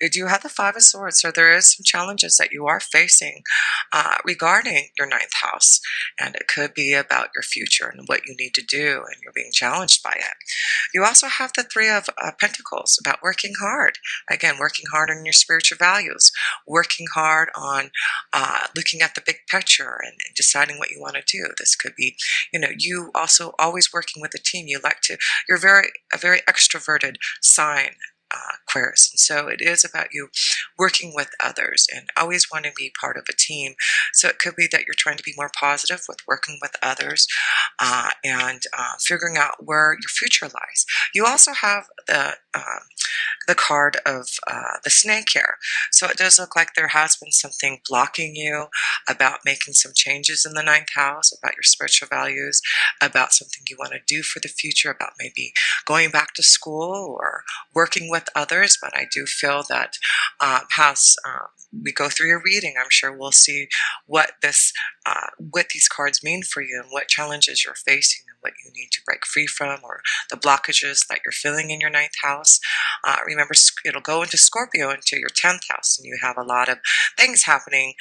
You do have the Five of Swords, so there is some challenges that you are facing regarding your ninth house, and it could be about your future and what you need to do, and you're being challenged by it. You also have the Three of Pentacles about working hard. Again, working hard on your spiritual values, working hard on looking at the big picture and deciding what you want to do. This could be, you also always working with a team. You're a very extroverted sign, Aquarius. And so it is about you working with others and always want to be part of a team. So it could be that you're trying to be more positive with working with others and figuring out where your future lies. You also have the card of the snake here. So it does look like there has been something blocking you about making some changes in the ninth house, about your spiritual values, about something you want to do for the future, about maybe going back to school or working with others. But I do feel that as we go through your reading, I'm sure we'll see what these cards mean for you and what challenges you're facing and what you need to break free from, or the blockages that you're feeling in your ninth house. Remember, it'll go into Scorpio, into your 10th house, and you have a lot of things happening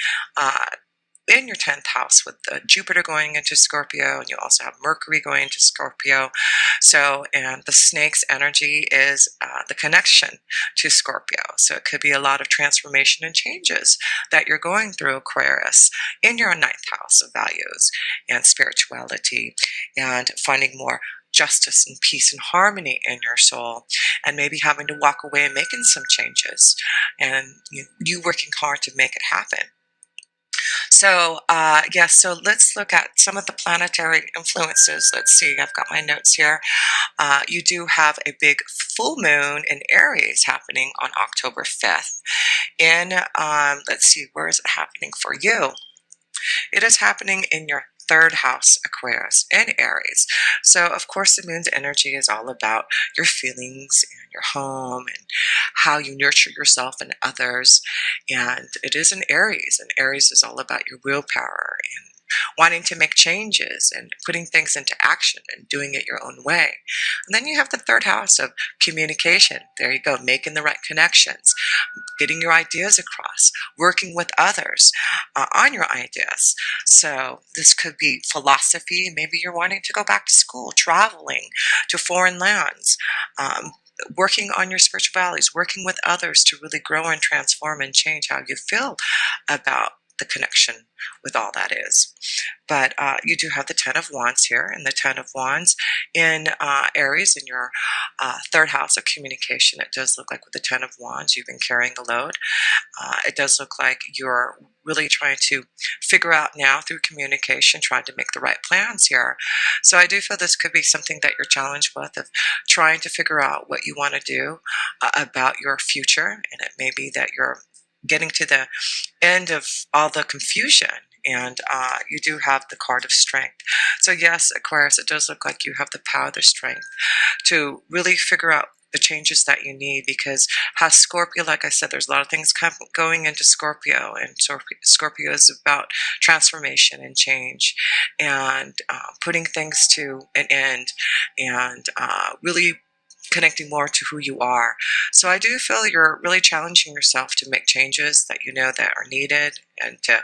in your 10th house with Jupiter going into Scorpio, and you also have Mercury going into Scorpio. So, and the snake's energy is the connection to Scorpio. So it could be a lot of transformation and changes that you're going through, Aquarius, in your 9th house of values and spirituality, and finding more justice and peace and harmony in your soul, and maybe having to walk away and making some changes, and you working hard to make it happen. So, yes, so let's look at some of the planetary influences. Let's see, I've got my notes here. You do have a big full moon in Aries happening on October 5th. Let's see, where is it happening for you? It is happening in your 3rd house, Aquarius, in Aries. So, of course, the moon's energy is all about your feelings and your home and how you nurture yourself and others. And it is in Aries, and Aries is all about your willpower and wanting to make changes and putting things into action and doing it your own way. And then you have the 3rd house of communication. There you go, making the right connections, getting your ideas across, working with others on your ideas. So this could be philosophy. Maybe you're wanting to go back to school, traveling to foreign lands, working on your spiritual values, working with others to really grow and transform and change how you feel about the connection with all that is. But you do have the 10 of Wands here, and the 10 of Wands in Aries in your 3rd house of communication. It does look like with the 10 of Wands, you've been carrying a load. It does look like you're really trying to figure out now through communication, trying to make the right plans here. So I do feel this could be something that you're challenged with, of trying to figure out what you want to do about your future. And it may be that you're getting to the end of all the confusion, and you do have the card of strength. So yes, Aquarius, it does look like you have the power, the strength to really figure out the changes that you need, because how Scorpio, like I said, there's a lot of things going into Scorpio, and Scorpio is about transformation and change, and putting things to an end, and really connecting more to who you are. So I do feel you're really challenging yourself to make changes that you know that are needed, and to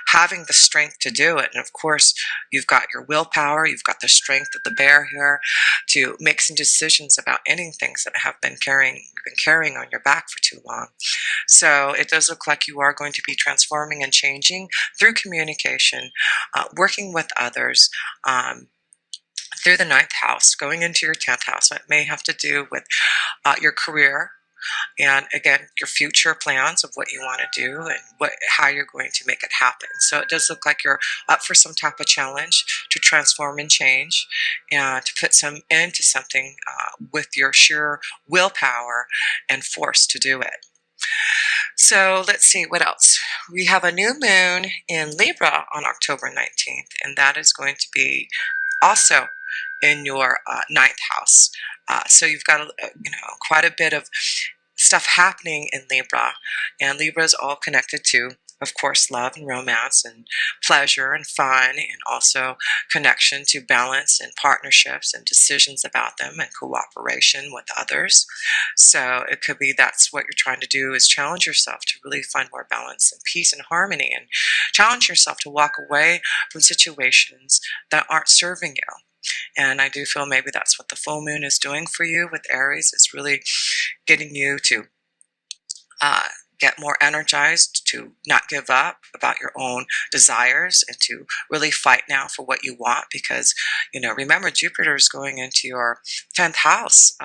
having the strength to do it. And of course, you've got your willpower, you've got the strength of the bear here to make some decisions about ending things that you've been carrying on your back for too long. So it does look like you are going to be transforming and changing through communication, working with others, through the 9th house, going into your 10th house. So it may have to do with your career, and again, your future plans of what you want to do and how you're going to make it happen. So it does look like you're up for some type of challenge to transform and change, and to put some into something with your sheer willpower and force to do it. So let's see what else. We have a new moon in Libra on October 19th, and that is going to be also in your 9th house. So you've got quite a bit of stuff happening in Libra, and Libra is all connected to of course, love and romance and pleasure and fun, and also connection to balance and partnerships and decisions about them and cooperation with others. So it could be that's what you're trying to do, is challenge yourself to really find more balance and peace and harmony, and challenge yourself to walk away from situations that aren't serving you. And I do feel maybe that's what the full moon is doing for you with Aries. It's really getting you to uh, get more energized, to not give up about your own desires, and to really fight now for what you want. Because, remember, Jupiter is going into your 10th house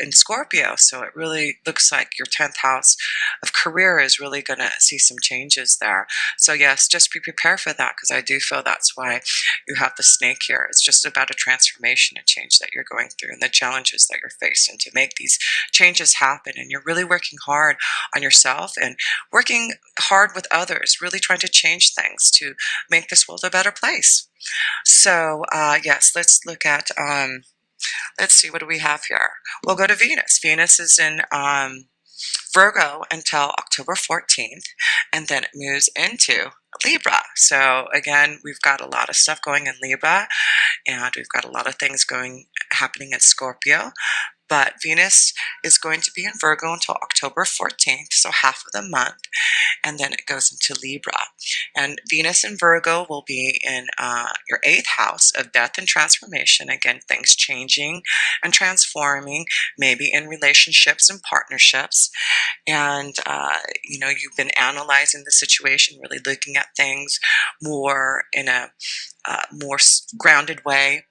in Scorpio. So it really looks like your 10th house of career is really going to see some changes there. So, yes, just be prepared for that, because I do feel that's why you have the snake here. It's just about a transformation, a change that you're going through, and the challenges that you're facing to make these changes happen. And you're really working hard on yourself and working hard with others, really trying to change things to make this world a better place. So, yes, let's look at, let's see, what do we have here? We'll go to Venus. Venus is in Virgo until October 14th, and then it moves into Libra. So again, we've got a lot of stuff going in Libra, and we've got a lot of things happening in Scorpio. But Venus is going to be in Virgo until October 14th, so half of the month, and then it goes into Libra. And Venus in Virgo will be in your 8th house of death and transformation. Again, things changing and transforming, maybe in relationships and partnerships. And, you've been analyzing the situation, really looking at things more in a more grounded way,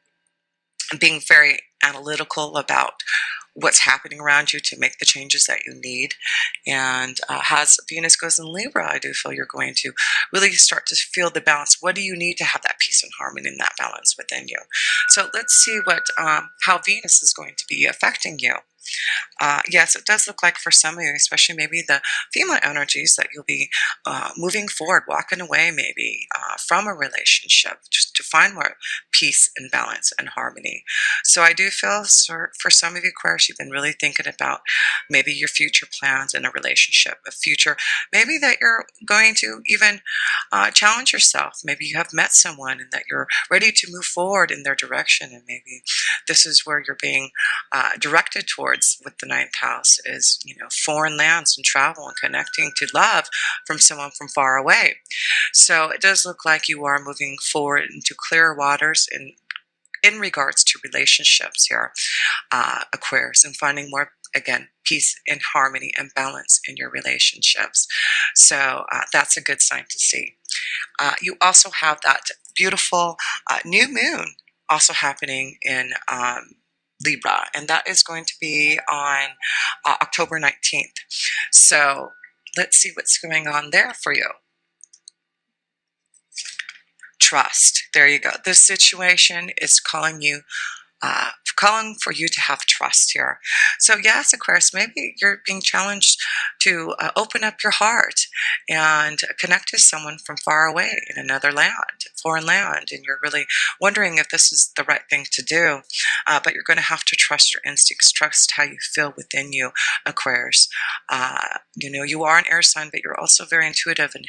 being very analytical about what's happening around you to make the changes that you need. And as Venus goes in Libra, I do feel you're going to really start to feel the balance. What do you need to have that peace and harmony and that balance within you? So let's see how Venus is going to be affecting you. Yes, it does look like for some of you, especially maybe the female energies, that you'll be moving forward, walking away maybe from a relationship, just to find more peace and balance and harmony. So I do feel for some of you, Aquarius, you've been really thinking about maybe your future plans in a relationship, a future maybe that you're going to even challenge yourself. Maybe you have met someone and that you're ready to move forward in their direction, and maybe this is where you're being directed towards with the 9th house, is foreign lands and travel and connecting to love from someone from far away. So it does look like you are moving forward into clearer waters in regards to relationships here, Aquarius, and finding more, again, peace and harmony and balance in your relationships. So that's a good sign to see. You also have that beautiful new moon also happening in Libra, and that is going to be on October 19th. So let's see what's going on there for you. Trust. There you go. This situation is calling for you to have trust here. So yes, Aquarius, maybe you're being challenged to open up your heart and connect to someone from far away in another land, foreign land, and you're really wondering if this is the right thing to do. But you're going to have to trust your instincts, trust how you feel within you, Aquarius. You are an air sign, but you're also very intuitive, and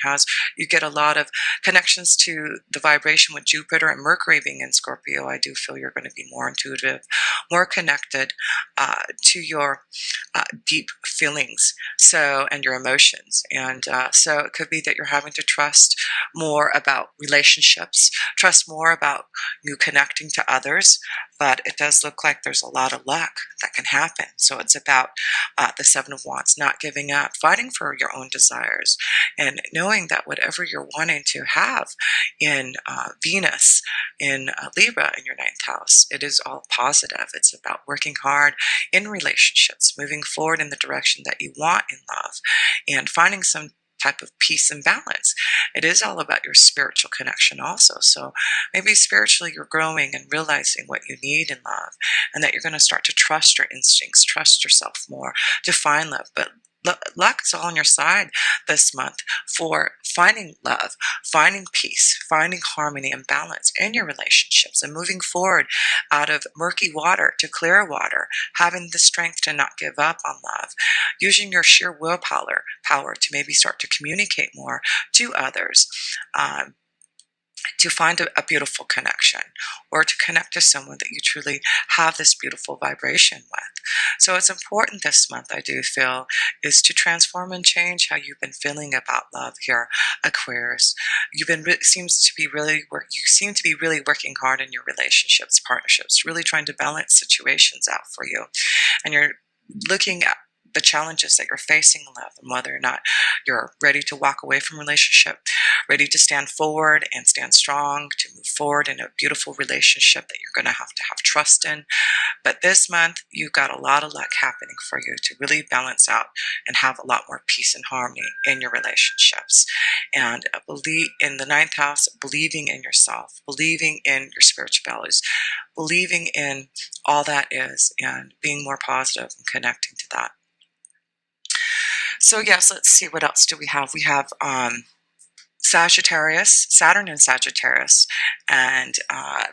you get a lot of connections to the vibration with Jupiter and Mercury being in Scorpio. I do feel you're going to be more intuitive, more connected to your deep feelings, and your emotions. And so it could be that you're having to trust more about relationships, trust more about you connecting to others. But it does look like there's a lot of luck that can happen. So it's about the 7 of Wands, not giving up, fighting for your own desires, and knowing that whatever you're wanting to have in Venus, in Libra, in your 9th house, it is all positive. It's about working hard in relationships, moving forward in the direction that you want in love, and finding some type of peace and balance. It is all about your spiritual connection also. So maybe spiritually you're growing and realizing what you need in love, and that you're going to start to trust your instincts, trust yourself more to find love. But luck is all on your side this month for finding love, finding peace, finding harmony and balance in your relationships, and moving forward out of murky water to clear water, having the strength to not give up on love, using your sheer willpower to maybe start to communicate more to others. Um, to find a beautiful connection, or to connect to someone that you truly have this beautiful vibration with. So it's important this month, I do feel, is to transform and change how you've been feeling about love here, Aquarius. You've been seems to be really you seem to be really working hard in your relationships, partnerships, really trying to balance situations out for you, and you're looking at the challenges that you're facing in love, and whether or not you're ready to walk away from relationship, ready to stand forward and stand strong to move forward in a beautiful relationship that you're going to have trust in. But this month, you've got a lot of luck happening for you to really balance out and have a lot more peace and harmony in your relationships. And believe in the ninth house, believing in yourself, believing in your spiritual values, believing in all that is, and being more positive and connecting to that. So yes, let's see, what else do we have? We have Sagittarius, Saturn in Sagittarius, and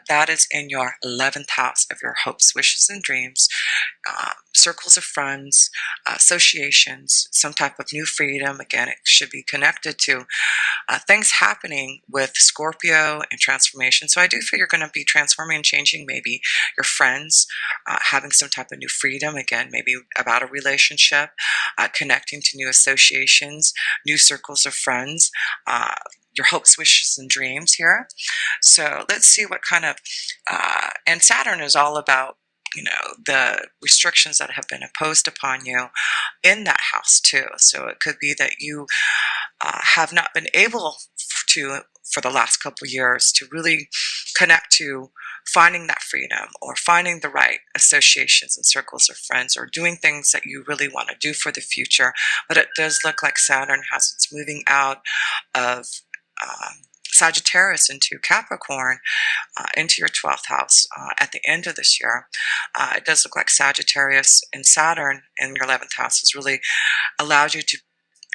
that is in your 11th house of your hopes, wishes, and dreams, circles of friends, associations, some type of new freedom. Again, it should be connected to things happening with Scorpio and transformation. So I do feel you're going to be transforming and changing maybe your friends, having some type of new freedom, again, maybe about a relationship, connecting to new associations, new circles of friends, your hopes, wishes, and dreams here. So let's see what kind of, and Saturn is all about, the restrictions that have been imposed upon you in that house too. So it could be that you have not been able to, for the last couple of years, to really connect to finding that freedom, or finding the right associations and circles of friends, or doing things that you really want to do for the future. But it does look like Saturn has it's moving out of Sagittarius into Capricorn, into your 12th house at the end of this year. It does look like Sagittarius and Saturn in your 11th house has really allowed you to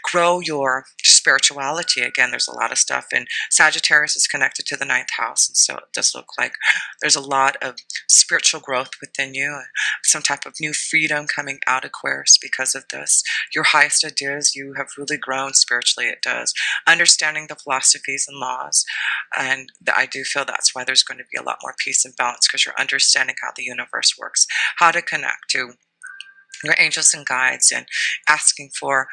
grow your spirituality. Again, there's a lot of stuff, and Sagittarius is connected to the ninth house, and so it does look like there's a lot of spiritual growth within you, some type of new freedom coming out, Aquarius, because of this. Your highest ideas, you have really grown spiritually. It does, understanding the philosophies and laws, and I do feel that's why there's going to be a lot more peace and balance, because you're understanding how the universe works, how to connect to your angels and guides, and asking for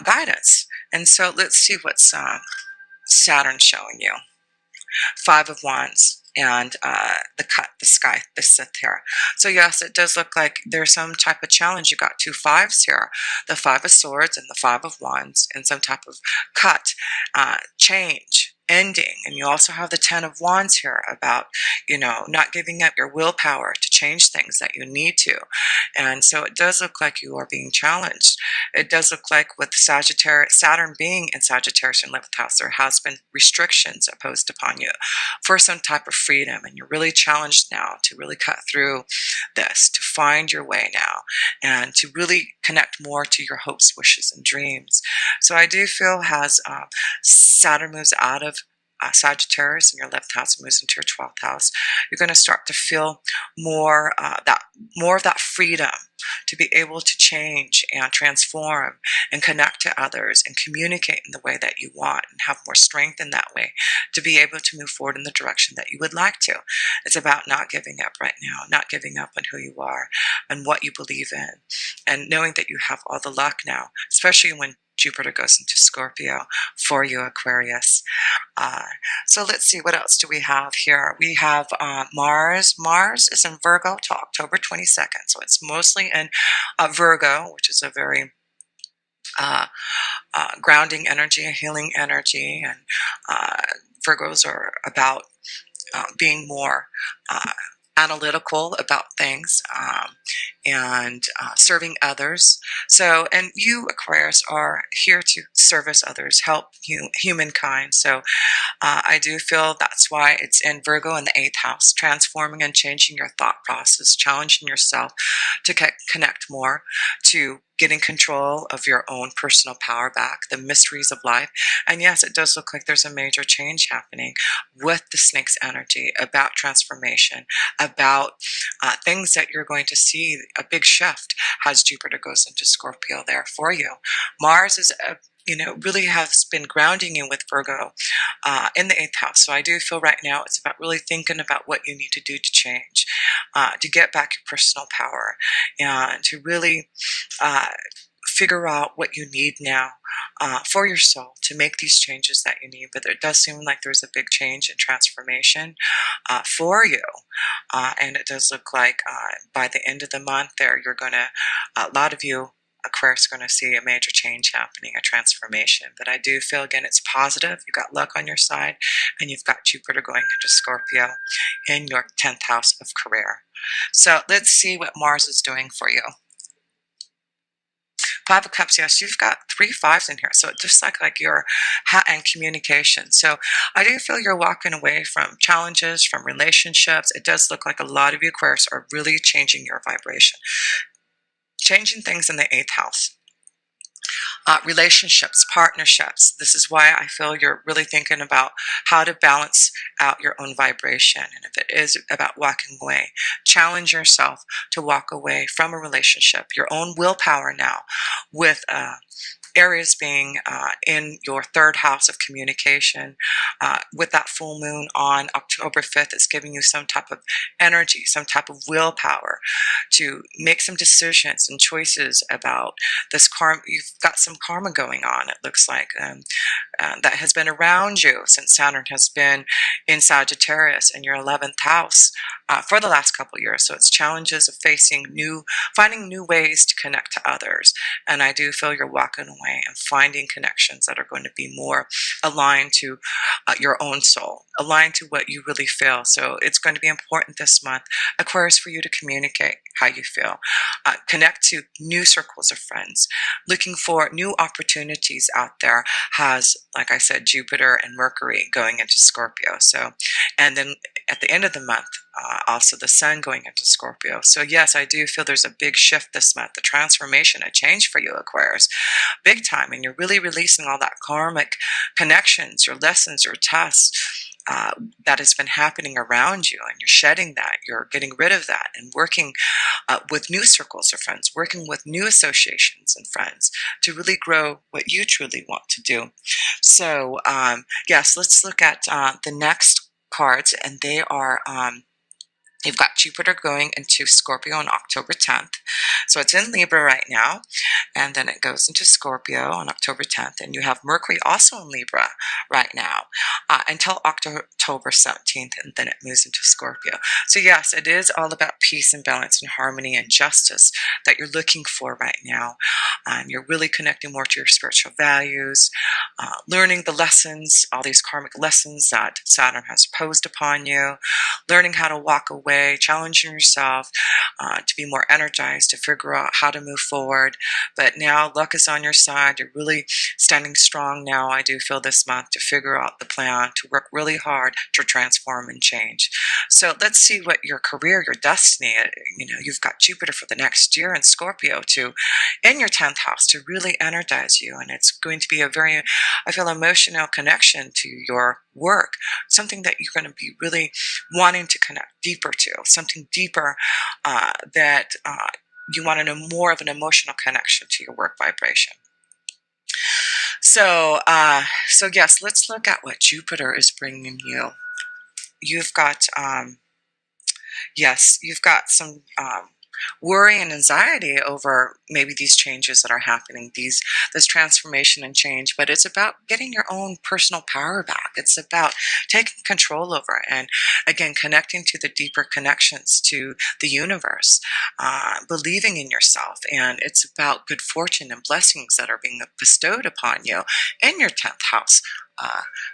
guidance. And so let's see what's Saturn showing you. Five of Wands, and the sky, the Sith here. So yes, it does look like there's some type of challenge. You got two fives here, the Five of Swords and the Five of Wands, and some type of cut, change, ending. And you also have the Ten of Wands here about, not giving up your willpower to change things that you need to. And so it does look like you are being challenged. It does look like with Sagittarius, Saturn being in Sagittarius in 11th house, there has been restrictions imposed upon you for some type of freedom. And you're really challenged now to really cut through this, to find your way now, and to really connect more to your hopes, wishes, and dreams. So I do feel as Saturn moves out of Sagittarius in your 11th house and moves into your 12th house, you're going to start to feel more more of that freedom to be able to change and transform and connect to others and communicate in the way that you want, and have more strength in that way to be able to move forward in the direction that you would like to. It's about not giving up right now, not giving up on who you are and what you believe in, and knowing that you have all the luck now, especially when Jupiter goes into Scorpio for you, Aquarius. So let's see, what else do we have here? We have Mars. Mars is in Virgo till October 22nd. So it's mostly in Virgo, which is a very grounding energy, a healing energy. And Virgos are about being more analytical about things, and serving others. So, and you, Aquarius, are here to service others, help humankind. So I do feel that's why it's in Virgo in the 8th house, transforming and changing your thought process, challenging yourself to connect more, to getting control of your own personal power back, the mysteries of life. And yes, it does look like there's a major change happening with the snake's energy about transformation, about things that you're going to see a big shift as Jupiter goes into Scorpio there for you. Mars is really has been grounding you with Virgo in the 8th house. So I do feel right now it's about really thinking about what you need to do to change, to get back your personal power, and to really uh, figure out what you need now for your soul to make these changes that you need. But it does seem like there's a big change and transformation for you. And it does look like by the end of the month there, you're going to, a lot of you, Aquarius, are going to see a major change happening, a transformation. But I do feel, again, it's positive. You've got luck on your side, and you've got Jupiter going into Scorpio in your 10th house of career. So let's see what Mars is doing for you. 5 of Cups, yes, you've got 3 5s in here. So it just like your hat and communication. So I do feel you're walking away from challenges, from relationships. It does look like a lot of you, Aquarius, are really changing your vibration, changing things in the 8th house. Relationships, partnerships. This is why I feel you're really thinking about how to balance out your own vibration. And if it is about walking away, challenge yourself to walk away from a relationship, your own willpower now, with Aries being in your 3rd house of communication. With that full moon on October 5th, it's giving you some type of energy, some type of willpower to make some decisions and choices about this karma. You've got some karma going on, it looks like, that has been around you since Saturn has been in Sagittarius in your 11th house for the last couple of years. So it's challenges of finding new ways to connect to others. And I do feel you're walking away and finding connections that are going to be more aligned to your own soul, aligned to what you really feel. So it's going to be important this month, Aquarius, for you to communicate how you feel. Connect to new circles of friends. Looking for new opportunities out there has, like I said, Jupiter and Mercury going into Scorpio. So, and then at the end of the month, also the Sun going into Scorpio. So yes, I do feel there's a big shift this month, the transformation, a change for you, Aquarius, big time. And you're really releasing all that karmic connections, your lessons, your tests, that has been happening around you, and you're shedding that, you're getting rid of that, and working with new circles of friends, working with new associations and friends to really grow what you truly want to do. So yes, let's look at the next cards, and they are you've got Jupiter going into Scorpio on October 10th. So it's in Libra right now, and then it goes into Scorpio on October 10th. And you have Mercury also in Libra right now until October 17th, and then it moves into Scorpio. So yes, it is all about peace and balance and harmony and justice that you're looking for right now. You're really connecting more to your spiritual values, learning the lessons, all these karmic lessons that Saturn has posed upon you, learning how to walk away, challenging yourself to be more energized, to figure out how to move forward. But now luck is on your side. You're really standing strong now, I do feel, this month, to figure out the plan, to work really hard to transform and change. So let's see what your career, your destiny, you've got Jupiter for the next year in Scorpio in your 10th house to really energize you. And it's going to be a very, I feel, emotional connection to your work, something that you're going to be really wanting to connect deeper to, something deeper that you want to know more of an emotional connection to your work vibration. So yes, let's look at what Jupiter is bringing you. You've got, yes, you've got some worry and anxiety over maybe these changes that are happening, this transformation and change, but it's about getting your own personal power back. It's about taking control over it, and again, connecting to the deeper connections to the universe, believing in yourself. And it's about good fortune and blessings that are being bestowed upon you in your 10th house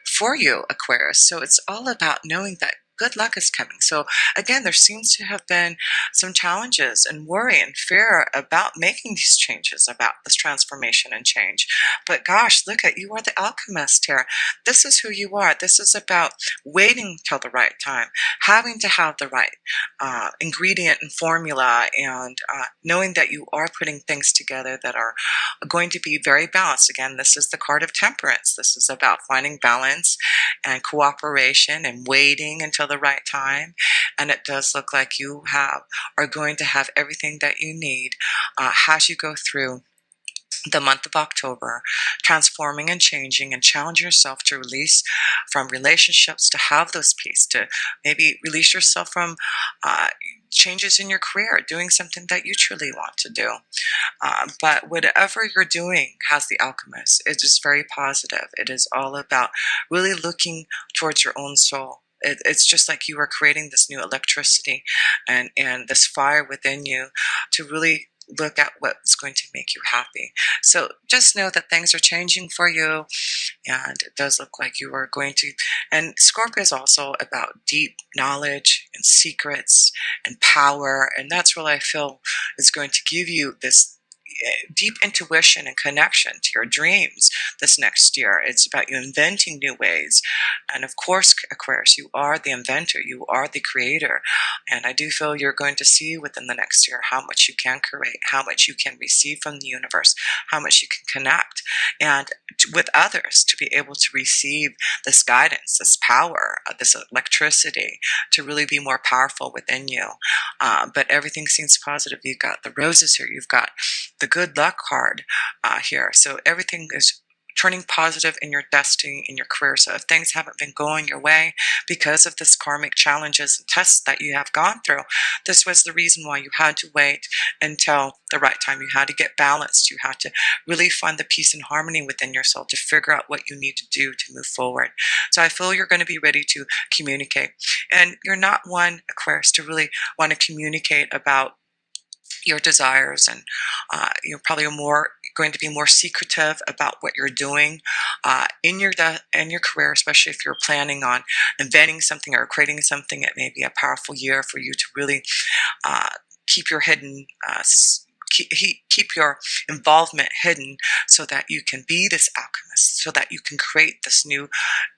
for you, Aquarius. So it's all about knowing that good luck is coming. So again, there seems to have been some challenges and worry and fear about making these changes, about this transformation and change. But gosh, look at you are the alchemist here. This is who you are. This is about waiting till the right time, having to have the right ingredient and formula, and knowing that you are putting things together that are going to be very balanced. Again, this is the card of temperance. This is about finding balance and cooperation and waiting until the right time. And it does look like you are going to have everything that you need as you go through the month of October, transforming and changing, and challenge yourself to release from relationships, to have those peace, to maybe release yourself from changes in your career, doing something that you truly want to do. But whatever you're doing has the alchemist. It is very positive. It is all about really looking towards your own soul. It's just like you are creating this new electricity and this fire within you to really look at what's going to make you happy. So just know that things are changing for you, and it does look like you are going to. And Scorpio is also about deep knowledge and secrets and power, and that's what I feel is going to give you this deep intuition and connection to your dreams this next year. It's about you inventing new ways. And of course, Aquarius, you are the inventor, you are the creator. And I do feel you're going to see within the next year how much you can create, how much you can receive from the universe, how much you can connect and with others to be able to receive this guidance, this power, this electricity to really be more powerful within you. But everything seems positive. You've got the roses here. You've got the good luck card here. So everything is turning positive in your destiny, in your career. So if things haven't been going your way because of this karmic challenges and tests that you have gone through, this was the reason why you had to wait until the right time. You had to get balanced. You had to really find the peace and harmony within yourself to figure out what you need to do to move forward. So I feel you're going to be ready to communicate. And you're not one, Aquarius, to really want to communicate about your desires, and you're probably more going to be more secretive about what you're doing in your career, especially if you're planning on inventing something or creating something. It may be a powerful year for you to really uh, keep your hidden keep your involvement hidden, so that you can be this alchemist, so that you can create this new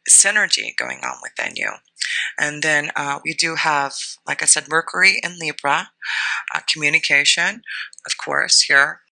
synergy going on within you. And then we do have, like I said, Mercury in Libra, communication, of course, here.